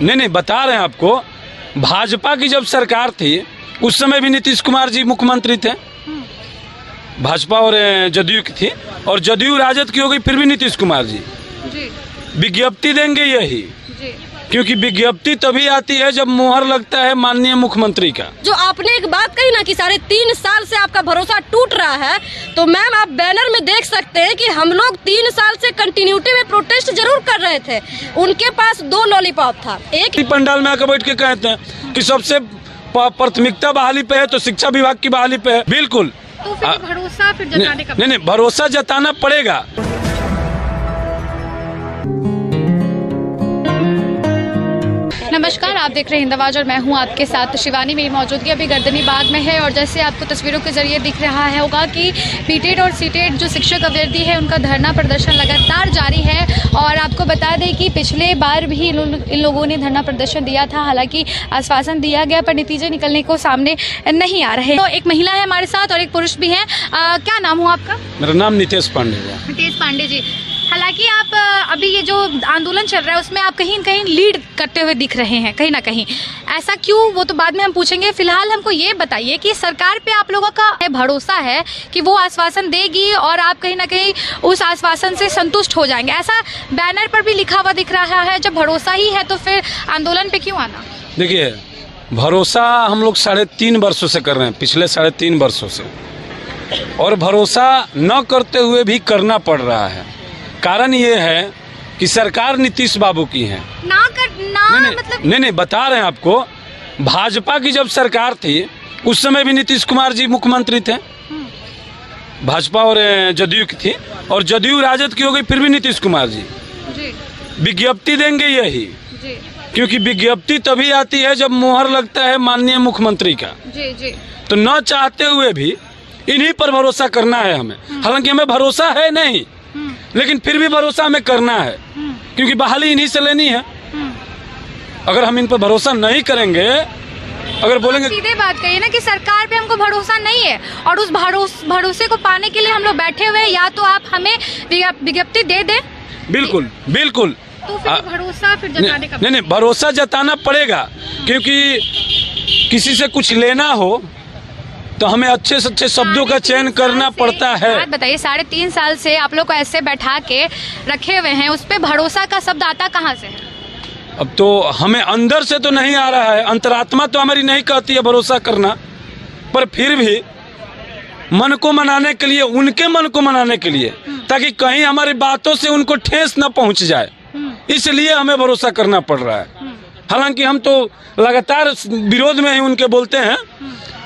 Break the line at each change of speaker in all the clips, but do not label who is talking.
नहीं बता रहे हैं आपको। भाजपा की जब सरकार थी उस समय भी नीतीश कुमार जी मुख्यमंत्री थे। भाजपा और जदयू की थी, और जदयू राजद की हो गई, फिर भी नीतीश कुमार जी विज्ञप्ति देंगे यही, क्योंकि विज्ञप्ति तभी आती है जब मुहर लगता है माननीय मुख्यमंत्री का।
जो आपने एक बात कही ना कि 3.5 साल से आपका भरोसा टूट रहा है, तो मैम आप बैनर में देख सकते हैं कि हम लोग 3 साल से कंटिन्यूटी में प्रोटेस्ट जरूर कर रहे थे। उनके पास 2 लॉलीपॉप था। एक
पंडाल में आकर बैठ के कहते हैं कि सबसे प्राथमिकता बहाली पे है, तो शिक्षा विभाग की बहाली पे है। बिल्कुल,
तो फिर भरोसा फिर जताने का
नहीं भरोसा जताना पड़ेगा।
नमस्कार, आप देख रहे हैं हिंद आवाज़ और मैं हूं आपके साथ शिवानी। मेरी मौजूदगी अभी गर्दनी बाग में है और जैसे आपको तस्वीरों के जरिए दिख रहा है होगा कि बीटेड और सीटेड जो शिक्षक अभ्यर्थी है उनका धरना प्रदर्शन लगातार जारी है। और आपको बता दें कि पिछले बार भी इन लोगों ने धरना प्रदर्शन दिया था, हालांकि आश्वासन दिया गया पर नतीजे निकलने को सामने नहीं आ रहे। तो एक महिला है हमारे साथ और एक पुरुष भी है। क्या नाम हुआ आपका?
मेरा नाम नितेश पांडे है।
नितेश पांडे जी, हालांकि आप अभी ये जो आंदोलन चल रहा है उसमें आप कहीं न कहीं लीड करते हुए दिख रहे हैं, कहीं ना कहीं। ऐसा क्यों, वो तो बाद में हम पूछेंगे। फिलहाल हमको ये बताइए कि सरकार पे आप लोगों का भरोसा है कि वो आश्वासन देगी और आप कहीं ना कहीं उस आश्वासन से संतुष्ट हो जाएंगे? ऐसा बैनर पर भी लिखा हुआ दिख रहा है। जब भरोसा ही है तो फिर आंदोलन पे क्यों आना? देखिए,
भरोसा हम लोग 3.5 वर्षों से कर रहे हैं, पिछले 3.5 वर्षों से, और भरोसा न करते हुए भी करना पड़ रहा है। कारण ये है कि सरकार नीतीश बाबू की है। नहीं बता रहे हैं आपको। भाजपा की जब सरकार थी उस समय भी नीतीश कुमार जी मुख्यमंत्री थे। भाजपा और जदयू की थी, और जदयू राजद की हो गई, फिर भी नीतीश कुमार जी विज्ञप्ति देंगे यही, क्योंकि विज्ञप्ति तभी आती है जब मुहर लगता है माननीय मुख्यमंत्री का। तो न चाहते हुए भी इन्हीं पर भरोसा करना है हमें। हालांकि हमें भरोसा है नहीं, लेकिन फिर भी भरोसा हमें करना है, क्योंकि बहाली इन्हीं से लेनी है। अगर हम इन पर भरोसा नहीं करेंगे, अगर बोलेंगे,
सीधे बात कहिए ना कि सरकार पे हमको भरोसा नहीं है और उस भरोसे को पाने के लिए हम लोग बैठे हुए हैं। या तो आप हमें विज्ञप्ति दे दें।
बिल्कुल बिल्कुल,
तो फिर भरोसा फिर जताने का
नहीं भरोसा जताना पड़ेगा, क्योंकि किसी से कुछ लेना हो तो हमें अच्छे से अच्छे शब्दों का चयन करना पड़ता है।
बात बताइए, 3.5 साल से आप लोग को ऐसे बैठा के रखे हुए हैं, उस पे भरोसा का शब्द आता कहाँ से है?
अब तो हमें अंदर से तो नहीं आ रहा है, अंतरात्मा तो हमारी नहीं कहती है भरोसा करना, पर फिर भी मन को मनाने के लिए, उनके मन को मनाने के लिए, ताकि कहीं हमारी बातों से उनको ठेस न पहुंच जाए, इसलिए हमें भरोसा करना पड़ रहा है। हालांकि हम तो लगातार विरोध में ही उनके बोलते हैं,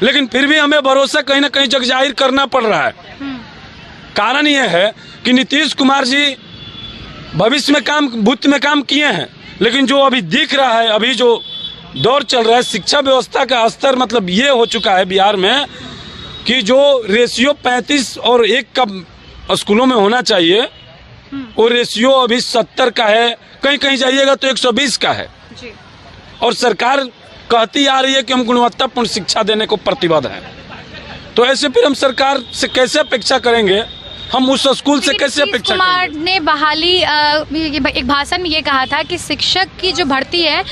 लेकिन फिर भी हमें भरोसा कहीं ना कहीं जग जाहिर करना पड़ रहा है। कारण यह है कि नीतीश कुमार जी भविष्य में भूत में काम किए हैं, लेकिन जो अभी दिख रहा है, अभी जो दौर चल रहा है, शिक्षा व्यवस्था का स्तर मतलब ये हो चुका है बिहार में कि जो रेशियो 35 और 1 का स्कूलों में होना चाहिए, वो रेशियो अभी 70 का है, कहीं कहीं जाइएगा तो 120 का है। और सरकार कहती आ रही है कि हम गुणवत्तापूर्ण शिक्षा देने को प्रतिबद्ध हैं। तो ऐसे फिर हम सरकार से कैसे अपेक्षा करेंगे? हम उस स्कूल से कैसे अपेक्षा करेंगे?
कुमार ने बहाली एक भाषण में ये कहा था कि शिक्षक की जो भर्ती है,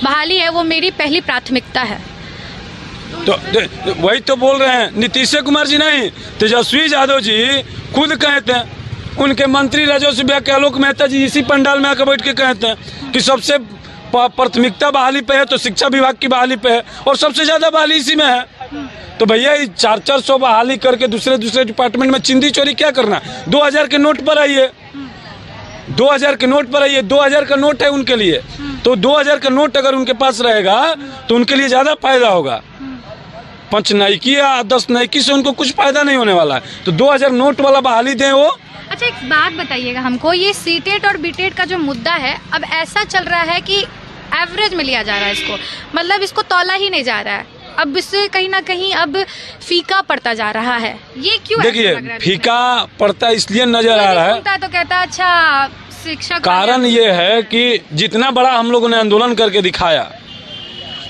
बहाली है, वो मेरी पहली प्राथमिकता है।
तो वही तो बोल रहे हैं, नीतीश कुमार जी नहीं, तेजस्वी यादव जी खुद कहते हैं। उनके मंत्री राजस्व विभाग आलोक मेहता जी इसी पंडाल में आकर बैठ के कहते हैं कि सबसे प्राथमिकता बहाली पे है तो शिक्षा विभाग की बहाली पे है, और सबसे ज्यादा बहाली इसी में है। तो भैया 400 बहाली करके दूसरे डिपार्टमेंट में चिंदी चोरी क्या करना? 2000 के नोट पर आइए, 2000 के नोट पर आइए। 2000 का नोट है उनके लिए, तो 2000 का नोट अगर उनके पास रहेगा तो उनके लिए ज्यादा फायदा होगा। 5 नाइकी या 10 नाइकी से उनको कुछ फायदा नहीं होने वाला है। तो 2000 नोट वाला बहाली दें वो।
अच्छा, एक बात बताइएगा हमको, ये सीटेट और बीटेट का जो मुद्दा है, अब ऐसा चल रहा है कि एवरेज में लिया जा रहा है इसको, मतलब इसको तौला ही नहीं जा रहा है। अब इससे कहीं ना कहीं अब फीका पड़ता जा रहा है। ये क्यों?
देखिए, फीका पड़ता इसलिए नजर आ रहा है,
तो कहता अच्छा शिक्षक। कारण
ये है कि जितना बड़ा हम लोगों ने आंदोलन करके दिखाया,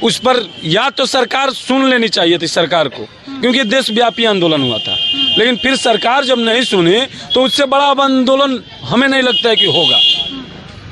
उस पर या तो सरकार सुन लेनी चाहिए थी सरकार को, क्योंकि देशव्यापी आंदोलन हुआ था। लेकिन फिर सरकार जब नहीं सुनी तो उससे बड़ा आंदोलन हमें नहीं लगता है कि होगा।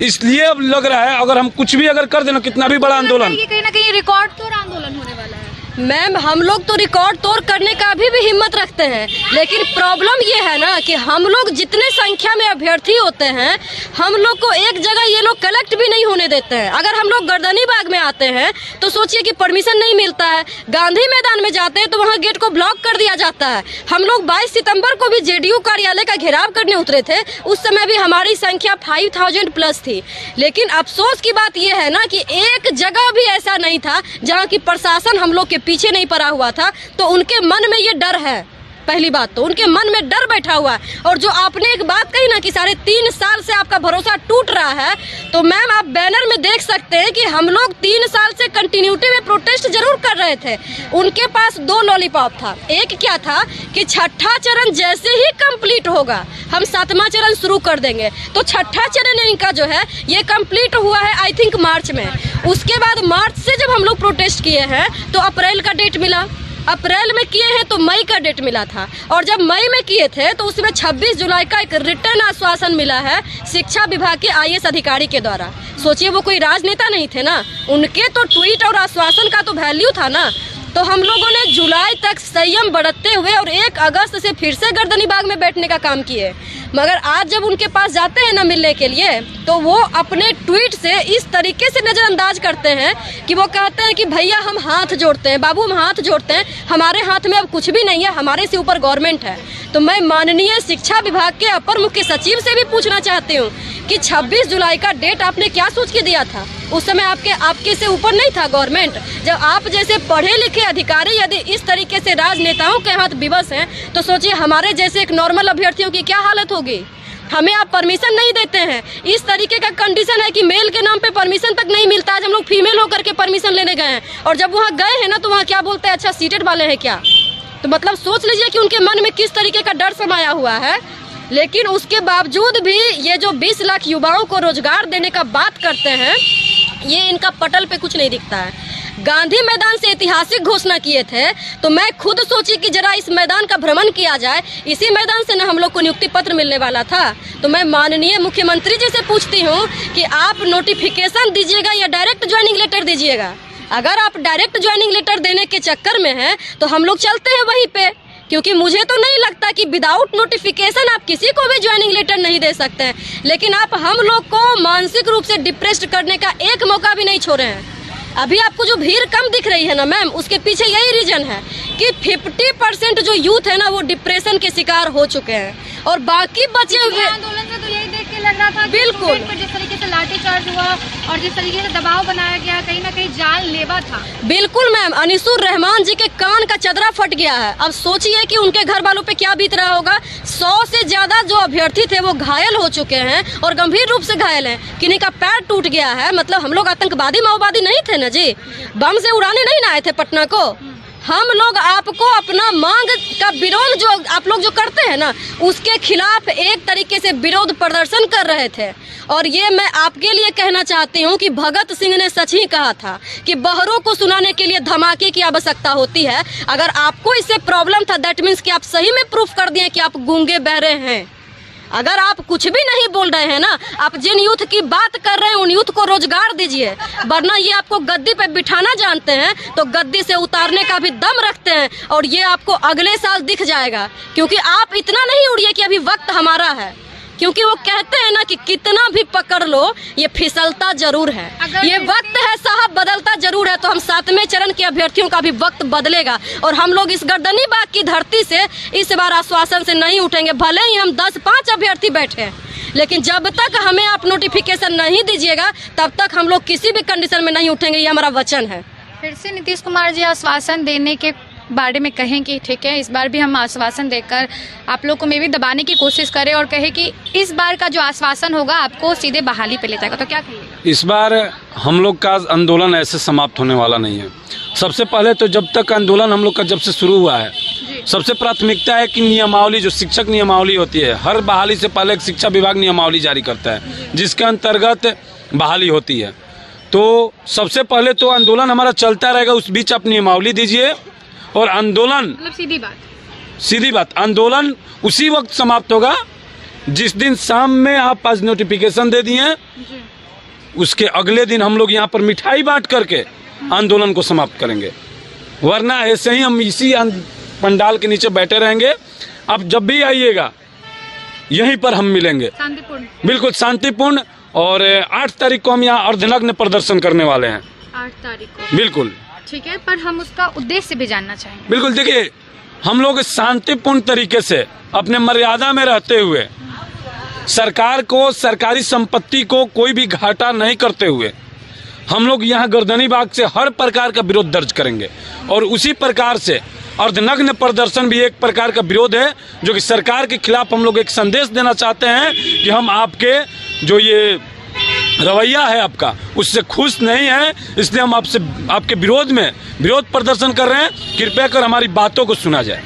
इसलिए अब लग रहा है अगर हम कुछ भी अगर कर देना, कितना भी बड़ा आंदोलन,
ये कहीं ना कहीं रिकॉर्ड तोड़ आंदोलन होने वाला है।
मैम हम लोग तो रिकॉर्ड तोड़ करने का अभी भी हिम्मत रखते हैं, लेकिन प्रॉब्लम ये है ना कि हम लोग जितने संख्या में अभ्यर्थी होते हैं, हम लोग को एक जगह ये लोग कलेक्ट भी नहीं होने देते हैं। अगर हम लोग गर्दनी बाग में आते हैं तो सोचिए कि परमिशन नहीं मिलता है, गांधी मैदान में जाते हैं तो वहाँ गेट को ब्लॉक कर दिया जाता है। हम लोग 22 सितंबर को भी जेडीयू कार्यालय का घेराव करने उतरे थे, उस समय भी हमारी संख्या 5000 प्लस थी। लेकिन अफसोस की बात यह है ना कि एक जगह भी ऐसा नहीं था जहाँ की प्रशासन हम लोग के पीछे नहीं पड़ा हुआ था। तो उनके मन में ये डर है, पहली बात तो उनके मन में डर बैठा हुआ है। और जो आपने एक बात कही ना कि 3.5 साल से आपका भरोसा टूट रहा है, तो मैम आप बैनर में देख सकते हैं कि हम लोग 3 साल से कंटिन्यूटी में प्रोटेस्ट जरूर कर रहे थे। उनके पास 2 लॉलीपॉप था। एक क्या था कि छठा चरण जैसे ही कंप्लीट होगा हम 7वां चरण शुरू कर देंगे। तो छठा चरण इनका जो है ये कंप्लीट हुआ है आई थिंक मार्च में। उसके बाद मार्च से जब हम लोग प्रोटेस्ट किए हैं तो अप्रैल का डेट मिला, अप्रैल में किए हैं तो मई का डेट मिला था, और जब मई में किए थे तो उसमें 26 जुलाई का एक रिटर्न आश्वासन मिला है शिक्षा विभाग के IAS अधिकारी के द्वारा। सोचिए वो कोई राजनेता नहीं थे ना, उनके तो ट्वीट और आश्वासन का तो वैल्यू था ना। तो हम लोगों ने जुलाई तक संयम बरतते हुए और 1 अगस्त से फिर से गर्दनी बाग में बैठने का काम किए। मगर आज जब उनके पास जाते हैं ना मिलने के लिए, तो वो अपने ट्वीट से इस तरीके से नज़रअंदाज करते हैं कि वो कहते हैं कि भैया हम हाथ जोड़ते हैं, बाबू हम हाथ जोड़ते हैं, हमारे हाथ में अब कुछ भी नहीं है, हमारे से ऊपर गवर्नमेंट है। तो मैं माननीय शिक्षा विभाग के अपर मुख्य सचिव से भी पूछना चाहती हूँ कि 26 जुलाई का डेट आपने क्या सोच के दिया था? उस समय आपके से ऊपर नहीं था गवर्नमेंट? जब आप जैसे पढ़े लिखे अधिकारी यदि इस तरीके से राजनेताओं के हाथ विवश हैं, तो सोचिए हमारे जैसे एक नॉर्मल अभ्यर्थियों की क्या हालत होगी। हमें आप परमिशन नहीं देते हैं, इस तरीके का कंडीशन है कि मेल के नाम पे परमिशन तक नहीं मिलता। आज हम लोग फीमेल होकर के परमिशन लेने गए हैं, और जब वहाँ गए हैं ना तो वहाँ क्या बोलते हैं, अच्छा सीटेड वाले हैं क्या? तो मतलब सोच लीजिए कि उनके मन में किस तरीके का डर समाया हुआ है। लेकिन उसके बावजूद भी ये जो 20 लाख युवाओं को रोजगार देने का बात करते हैं, ये इनका पटल पे कुछ नहीं दिखता है। गांधी मैदान से ऐतिहासिक घोषणा किए थे, तो मैं खुद सोची कि जरा इस मैदान का भ्रमण किया जाए। इसी मैदान से ना हम लोग को नियुक्ति पत्र मिलने वाला था। तो मैं माननीय मुख्यमंत्री जी से पूछती हूँ कि आप नोटिफिकेशन दीजिएगा या डायरेक्ट ज्वाइनिंग लेटर दीजिएगा। अगर आप डायरेक्ट ज्वाइनिंग लेटर देने के चक्कर में हैं तो हम लोग चलते हैं वहीं पे, क्योंकि मुझे तो नहीं लगता कि विदाउट नोटिफिकेशन आप किसी को भी ज्वाइनिंग लेटर नहीं दे सकते हैं। लेकिन आप हम लोग को मानसिक रूप से डिप्रेस्ड करने का एक मौका भी नहीं छोड़े हैं। अभी आपको जो भीड़ कम दिख रही है ना मैम, उसके पीछे यही रीजन है कि 50% जो यूथ है ना वो डिप्रेशन के शिकार हो चुके हैं, और बाकी बचे हुए
आंदोलन से तो यही देख के लग रहा था
बिल्कुल
जिस तरीके से लाठीचार्ज हुआ और जिस तरीके से दबाव बनाया गया, कहीं ना कहीं जानलेवा था।
बिल्कुल मैम, अनिसुर रहमान जी के कान का चदरा फट गया है। अब सोचिए कि उनके घर वालों पे क्या बीत रहा होगा। 100 से ज्यादा जो अभ्यर्थी थे वो घायल हो चुके हैं, और गंभीर रूप से घायल हैं। किन्हीं का पैर टूट गया है। मतलब हम लोग आतंकवादी माओवादी नहीं थे ना जी, बम से उड़ाने नहीं ना आए थे पटना को। हम लोग आपको अपना मांग का विरोध जो आप लोग जो करते हैं ना, उसके खिलाफ एक तरीके से विरोध प्रदर्शन कर रहे थे। और ये मैं आपके लिए कहना चाहती हूँ कि भगत सिंह ने सच ही कहा था कि बहरों को सुनाने के लिए धमाके की आवश्यकता होती है। अगर आपको इससे प्रॉब्लम था, दैट मीन्स कि आप सही में प्रूफ कर दिए कि आप गूंगे बहरे हैं। अगर आप कुछ भी नहीं बोल रहे हैं ना, आप जिन यूथ की बात कर रहे हैं उन यूथ को रोजगार दीजिए, वरना ये आपको गद्दी पे बिठाना जानते हैं तो गद्दी से उतारने का भी दम रखते हैं, और ये आपको अगले साल दिख जाएगा। क्योंकि आप इतना नहीं उड़िए कि अभी वक्त हमारा है, क्योंकि वो कहते हैं ना कि कितना भी पकड़ लो ये फिसलता जरूर है। ये वक्त है साहब, बदलता जरूर है। तो हम 7वें चरण के अभ्यर्थियों का भी वक्त बदलेगा, और हम लोग इस गर्दनी बाग की धरती से इस बार आश्वासन से नहीं उठेंगे। भले ही हम 10-5 अभ्यर्थी बैठे, लेकिन जब तक हमें आप नोटिफिकेशन नहीं दीजिएगा तब तक हम लोग किसी भी कंडीशन में नहीं उठेंगे। ये हमारा वचन है।
फिर से नीतीश कुमार जी आश्वासन देने के बारे में कहें कि ठीक है, इस बार भी हम आश्वासन देकर आप लोग को मे भी दबाने की कोशिश करें, और कहे कि इस बार का जो आश्वासन होगा आपको सीधे बहाली पे ले जाएगा, तो क्या कहेंगे?
इस बार हम लोग का आंदोलन ऐसे समाप्त होने वाला नहीं है। सबसे पहले तो जब तक आंदोलन हम लोग का जब से शुरू हुआ है, सबसे प्राथमिकता है कि नियमावली, जो शिक्षक नियमावली होती है, हर बहाली से पहले शिक्षा विभाग नियमावली जारी करता है जिसके अंतर्गत बहाली होती है। तो सबसे पहले तो आंदोलन हमारा चलता रहेगा, उस बीच आप नियमावली दीजिए। और आंदोलन
मतलब सीधी बात
आंदोलन उसी वक्त समाप्त होगा जिस दिन शाम में आप आज नोटिफिकेशन दे दिए उसके अगले दिन हम लोग यहाँ पर मिठाई बांट करके आंदोलन को समाप्त करेंगे, वरना ऐसे ही हम इसी पंडाल के नीचे बैठे रहेंगे। आप जब भी आइएगा यहीं पर हम मिलेंगे,
शांतिपूर्ण,
बिल्कुल शांतिपूर्ण। और 8 तारीख को हम यहाँ अर्धनग्न प्रदर्शन करने वाले हैं।
8 तारीख को,
बिल्कुल
ठीक है, पर हम उसका उद्देश्य भी जानना चाहेंगे।
बिल्कुल, देखिए हम लोग शांतिपूर्ण तरीके से अपने मर्यादा में रहते हुए सरकार को, सरकारी संपत्ति को कोई भी घाटा नहीं करते हुए हम लोग यहाँ गर्दनी बाग से हर प्रकार का विरोध दर्ज करेंगे। और उसी प्रकार से अर्धनग्न प्रदर्शन भी एक प्रकार का विरोध है, जो कि सरकार के खिलाफ हम लोग एक संदेश देना चाहते हैं कि हम आपके जो ये रवैया है आपका, उससे खुश नहीं है, इसलिए हम आपसे आपके विरोध में विरोध प्रदर्शन कर रहे हैं। कृपया कर हमारी बातों को सुना जाए,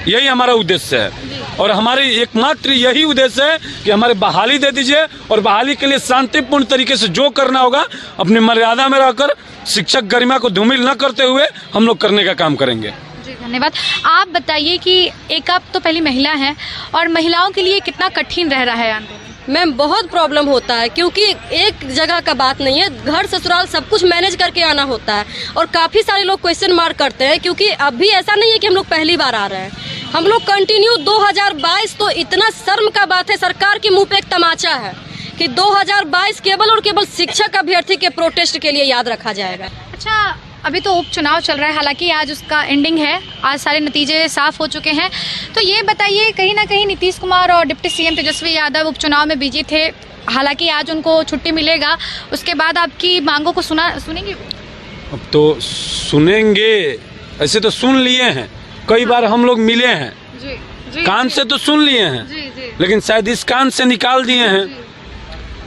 यही हमारा उद्देश्य है। और हमारी एकमात्र यही उद्देश्य है कि हमारे बहाली दे दीजिए, और बहाली के लिए शांतिपूर्ण तरीके से जो करना होगा अपनी मर्यादा में रहकर शिक्षक गरिमा को धूमिल न करते हुए हम लोग करने का काम करेंगे।
जी धन्यवाद। आप बताइए कि एक आप तो पहली महिला हैं, और महिलाओं के लिए कितना कठिन रह रहा है आंदोलन?
मैम बहुत प्रॉब्लम होता है, क्योंकि एक जगह का बात नहीं है, घर ससुराल सब कुछ मैनेज करके आना होता है। और काफ़ी सारे लोग क्वेश्चन मार्क करते हैं, क्योंकि अभी ऐसा नहीं है कि हम लोग पहली बार आ रहे हैं, हम लोग कंटिन्यू 2022, तो इतना शर्म का बात है, सरकार के मुंह पे एक तमाचा है कि 2022 केवल और केवल शिक्षक अभ्यर्थी के प्रोटेस्ट के लिए याद रखा जाएगा।
अच्छा, अभी तो उपचुनाव चल रहा है, हालांकि आज उसका एंडिंग है, आज सारे नतीजे साफ हो चुके हैं। तो ये बताइए, कहीं ना कहीं नीतीश कुमार और डिप्टी सीएम तेजस्वी यादव उपचुनाव में बिजी थे, हालांकि आज उनको छुट्टी मिलेगा, उसके बाद आपकी मांगों को सुनेंगे?
अब तो सुनेंगे, ऐसे तो सुन लिए हैं, कई बार हम लोग मिले हैं,
जी,
कान से तो सुन लिए हैं, लेकिन शायद इस कान से निकाल दिए हैं।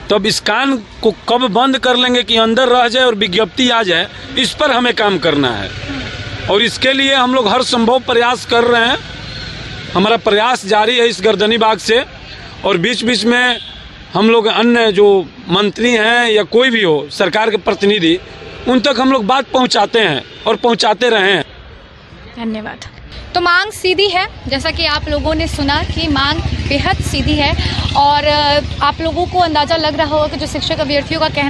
तो अब इस कान को कब बंद कर लेंगे कि अंदर रह जाए और विज्ञप्ति आ जाए, इस पर हमें काम करना है। और इसके लिए हम लोग हर संभव प्रयास कर रहे हैं, हमारा प्रयास जारी है इस गर्दनी बाग से। और बीच बीच में हम लोग अन्य जो मंत्री हैं या कोई भी हो सरकार के प्रतिनिधि, उन तक हम लोग बात पहुंचाते हैं और पहुंचाते रहे हैं।
धन्यवाद। तो मांग सीधी है, जैसा कि आप लोगों ने सुना कि मांग बेहद सीधी है, और आप लोगों को अंदाज़ा लग रहा होगा कि जो शिक्षक अभ्यर्थियों का कहना